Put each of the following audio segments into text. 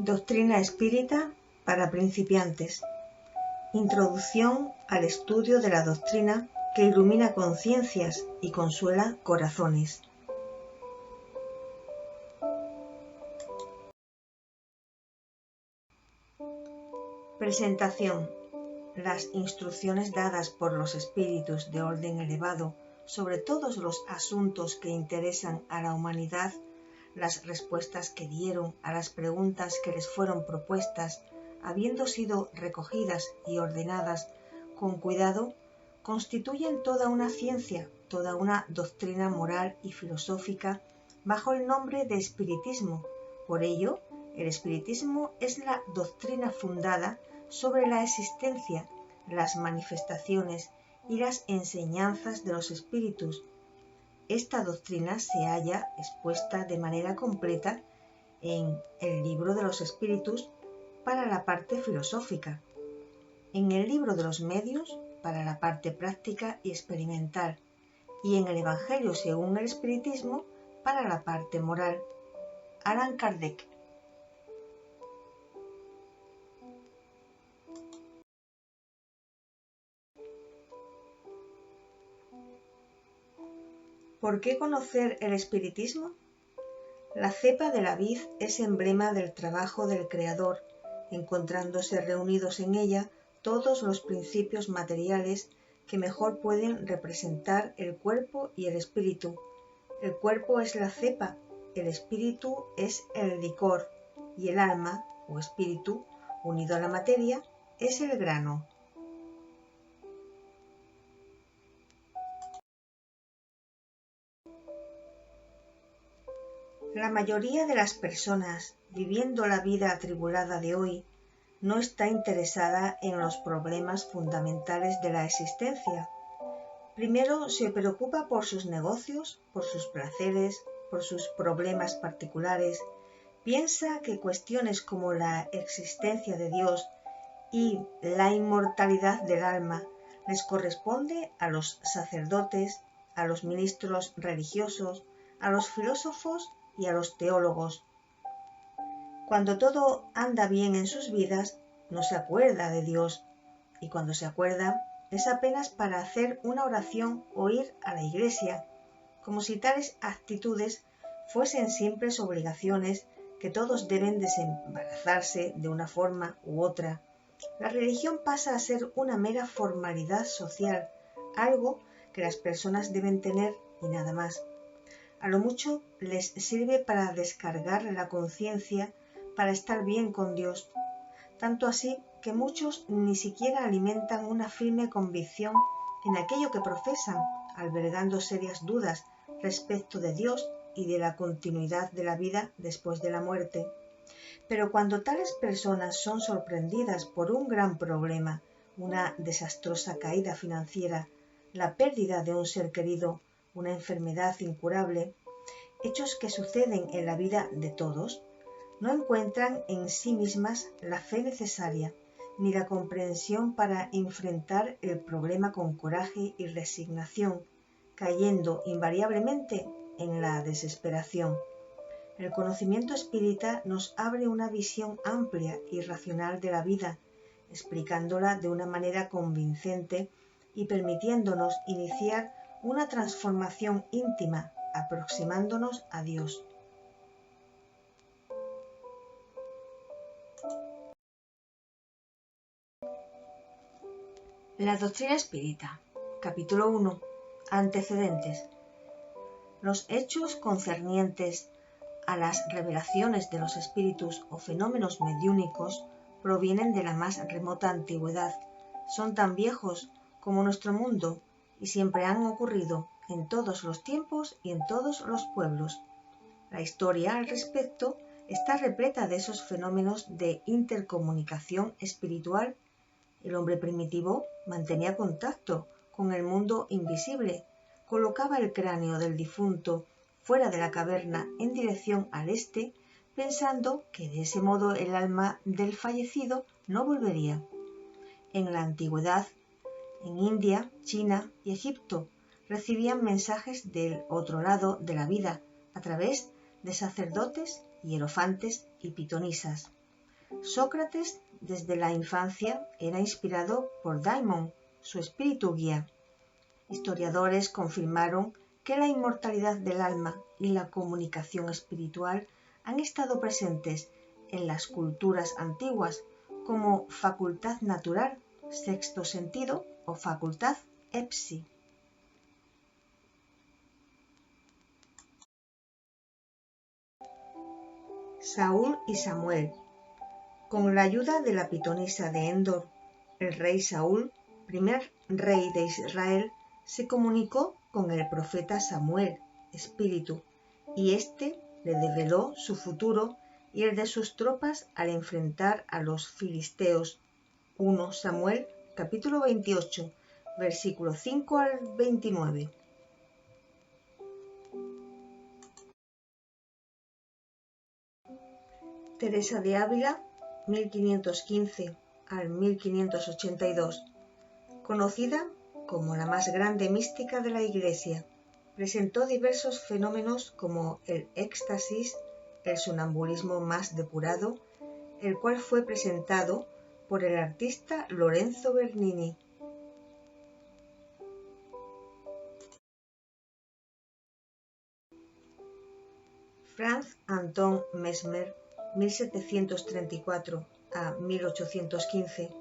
Doctrina espírita para principiantes. Introducción al estudio de la doctrina que ilumina conciencias y consuela corazones. Presentación. Las instrucciones dadas por los espíritus de orden elevado sobre todos los asuntos que interesan a la humanidad, las respuestas que dieron a las preguntas que les fueron propuestas, habiendo sido recogidas y ordenadas con cuidado, constituyen toda una ciencia, toda una doctrina moral y filosófica bajo el nombre de espiritismo. Por ello, el espiritismo es la doctrina fundada sobre la existencia, las manifestaciones y las enseñanzas de los espíritus. Esta doctrina se halla expuesta de manera completa en el Libro de los Espíritus para la parte filosófica, en el Libro de los Medios para la parte práctica y experimental, y en el Evangelio según el Espiritismo para la parte moral. Allan Kardec. ¿Por qué conocer el espiritismo? La cepa de la vid es emblema del trabajo del Creador, encontrándose reunidos en ella todos los principios materiales que mejor pueden representar el cuerpo y el espíritu. El cuerpo es la cepa, el espíritu es el licor, y el alma, o espíritu, unido a la materia, es el grano. La mayoría de las personas viviendo la vida atribulada de hoy no está interesada en los problemas fundamentales de la existencia. Primero se preocupa por sus negocios, por sus placeres, por sus problemas particulares. Piensa que cuestiones como la existencia de Dios y la inmortalidad del alma les corresponde a los sacerdotes, a los ministros religiosos, a los filósofos y a los teólogos. Cuando todo anda bien en sus vidas, no se acuerda de Dios, y cuando se acuerda, es apenas para hacer una oración o ir a la iglesia, como si tales actitudes fuesen simples obligaciones que todos deben desembarazarse de una forma u otra. La religión pasa a ser una mera formalidad social, algo que las personas deben tener y nada más. A lo mucho les sirve para descargar la conciencia, para estar bien con Dios, tanto así que muchos ni siquiera alimentan una firme convicción en aquello que profesan, albergando serias dudas respecto de Dios y de la continuidad de la vida después de la muerte. Pero cuando tales personas son sorprendidas por un gran problema, una desastrosa caída financiera, la pérdida de un ser querido, una enfermedad incurable, hechos que suceden en la vida de todos, no encuentran en sí mismas la fe necesaria, ni la comprensión para enfrentar el problema con coraje y resignación, cayendo invariablemente en la desesperación. El conocimiento espírita nos abre una visión amplia y racional de la vida, explicándola de una manera convincente y permitiéndonos iniciar una transformación íntima, aproximándonos a Dios. La doctrina espírita. Capítulo 1. Antecedentes. Los hechos concernientes a las revelaciones de los espíritus o fenómenos mediúnicos provienen de la más remota antigüedad. Son tan viejos como nuestro mundo y siempre han ocurrido en todos los tiempos y en todos los pueblos. La historia al respecto está repleta de esos fenómenos de intercomunicación espiritual. El hombre primitivo mantenía contacto con el mundo invisible, colocaba el cráneo del difunto fuera de la caverna en dirección al este, pensando que de ese modo el alma del fallecido no volvería. En la antigüedad, en India, China y Egipto, recibían mensajes del otro lado de la vida a través de sacerdotes, hierofantes y pitonisas. Sócrates, desde la infancia, era inspirado por Daimon, su espíritu guía. Historiadores confirmaron que la inmortalidad del alma y la comunicación espiritual han estado presentes en las culturas antiguas como facultad natural, sexto sentido o facultad epsi. Saúl y Samuel. Con la ayuda de la pitonisa de Endor, el rey Saúl, primer rey de Israel, se comunicó con el profeta Samuel, espíritu, y éste le develó su futuro y el de sus tropas al enfrentar a los filisteos. 1 Samuel, capítulo 28, versículo 5 al 29. Teresa de Ávila, 1515 al 1582, conocida como la más grande mística de la Iglesia, presentó diversos fenómenos como el éxtasis, el sonambulismo más depurado, el cual fue presentado por el artista Lorenzo Bernini. Franz Anton Mesmer, 1734 a 1815,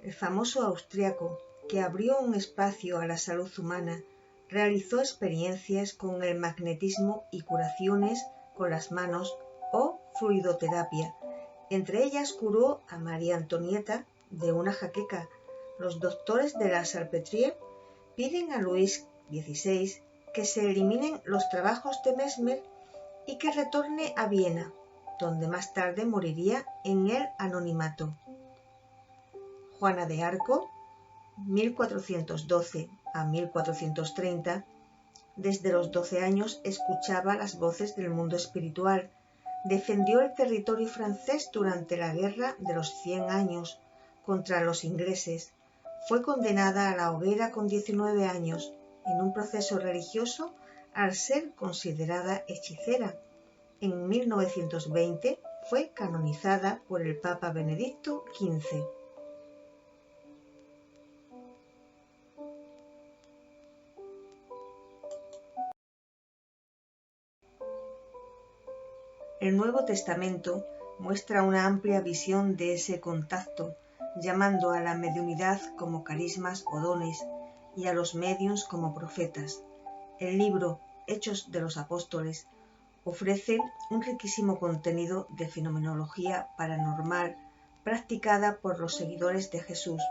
el famoso austriaco que abrió un espacio a la salud humana, realizó experiencias con el magnetismo y curaciones con las manos o fluidoterapia. Entre ellas curó a María Antonieta de una jaqueca. Los doctores de la Salpêtrière piden a Luis XVI que se eliminen los trabajos de Mesmer y que retorne a Viena, donde más tarde moriría en el anonimato. Juana de Arco, 1412 a 1430, desde los 12 años escuchaba las voces del mundo espiritual. Defendió el territorio francés durante la Guerra de los 100 años contra los ingleses. Fue condenada a la hoguera con 19 años en un proceso religioso al ser considerada hechicera. En 1920 fue canonizada por el Papa Benedicto XV. El Nuevo Testamento muestra una amplia visión de ese contacto, llamando a la mediunidad como carismas o dones y a los médiuns como profetas. El libro Hechos de los Apóstoles ofrece un riquísimo contenido de fenomenología paranormal practicada por los seguidores de Jesús.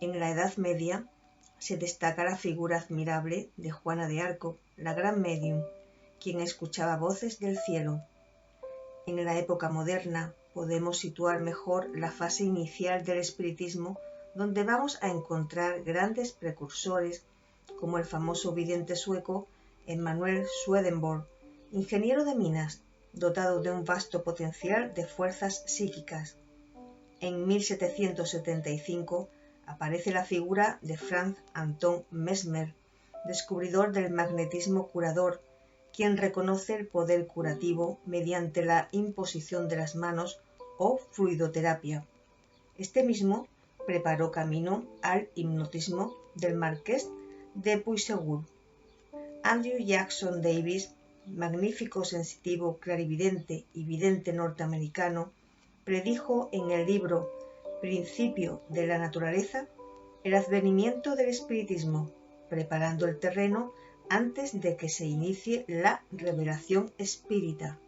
En la Edad Media se destaca la figura admirable de Juana de Arco, la gran médium, quien escuchaba voces del cielo. En la época moderna podemos situar mejor la fase inicial del espiritismo, donde vamos a encontrar grandes precursores como el famoso vidente sueco Emanuel Swedenborg, ingeniero de minas, dotado de un vasto potencial de fuerzas psíquicas. En 1775 aparece la figura de Franz Anton Mesmer, descubridor del magnetismo curador, quien reconoce el poder curativo mediante la imposición de las manos o fluidoterapia. Este mismo preparó camino al hipnotismo del marqués de Puysegur. Andrew Jackson Davis, magnífico sensitivo, clarividente y vidente norteamericano, predijo en el libro Principio de la Naturaleza el advenimiento del espiritismo, preparando el terreno antes de que se inicie la revelación espírita.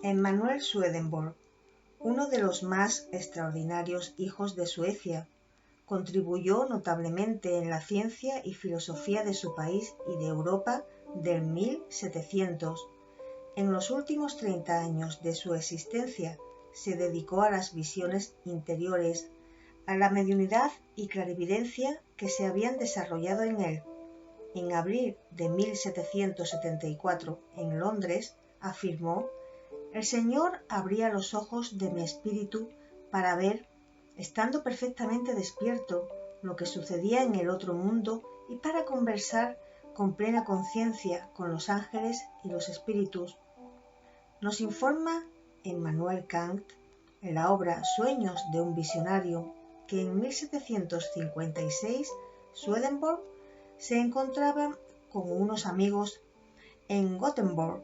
Emanuel Swedenborg, uno de los más extraordinarios hijos de Suecia, contribuyó notablemente en la ciencia y filosofía de su país y de Europa del 1700. En los últimos 30 años de su existencia se dedicó a las visiones interiores, a la mediunidad y clarividencia que se habían desarrollado en él. En abril de 1774, en Londres, afirmó: «El Señor abría los ojos de mi espíritu para ver, estando perfectamente despierto, lo que sucedía en el otro mundo y para conversar con plena conciencia con los ángeles y los espíritus. Nos informa Immanuel Kant en la obra Sueños de un visionario que en 1756 Swedenborg se encontraba con unos amigos en Gothenburg,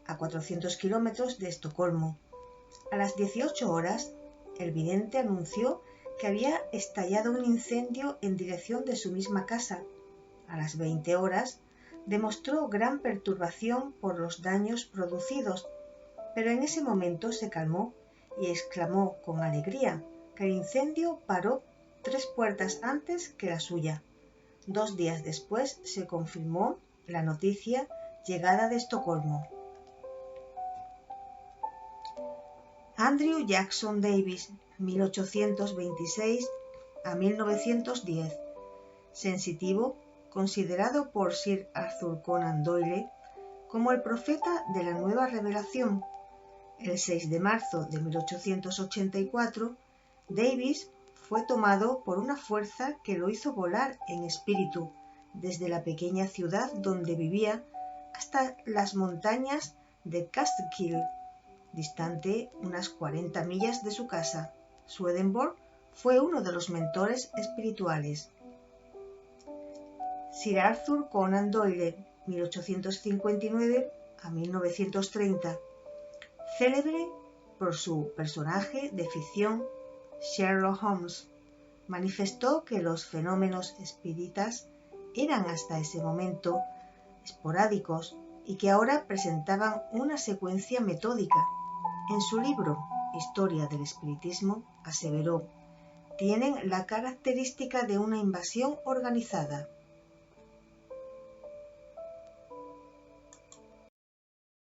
a 400 kilómetros de Estocolmo. A las 18 horas, el vidente anunció que había estallado un incendio en dirección de su misma casa. A las 20 horas, demostró gran perturbación por los daños producidos, pero en ese momento se calmó y exclamó con alegría que el incendio paró 3 puertas antes que la suya. 2 días después se confirmó la noticia llegada de Estocolmo. Andrew Jackson Davis, 1826 a 1910. Sensitivo, considerado por Sir Arthur Conan Doyle como el profeta de la nueva revelación. El 6 de marzo de 1884, Davis fue tomado por una fuerza que lo hizo volar en espíritu desde la pequeña ciudad donde vivía hasta las montañas de Catskill, distante unas 40 millas de su casa. Swedenborg fue uno de los mentores espirituales. Sir Arthur Conan Doyle, 1859 a 1930, célebre por su personaje de ficción Sherlock Holmes, manifestó que los fenómenos espíritas eran hasta ese momento esporádicos y que ahora presentaban una secuencia metódica. En su libro Historia del Espiritismo aseveró: tienen la característica de una invasión organizada.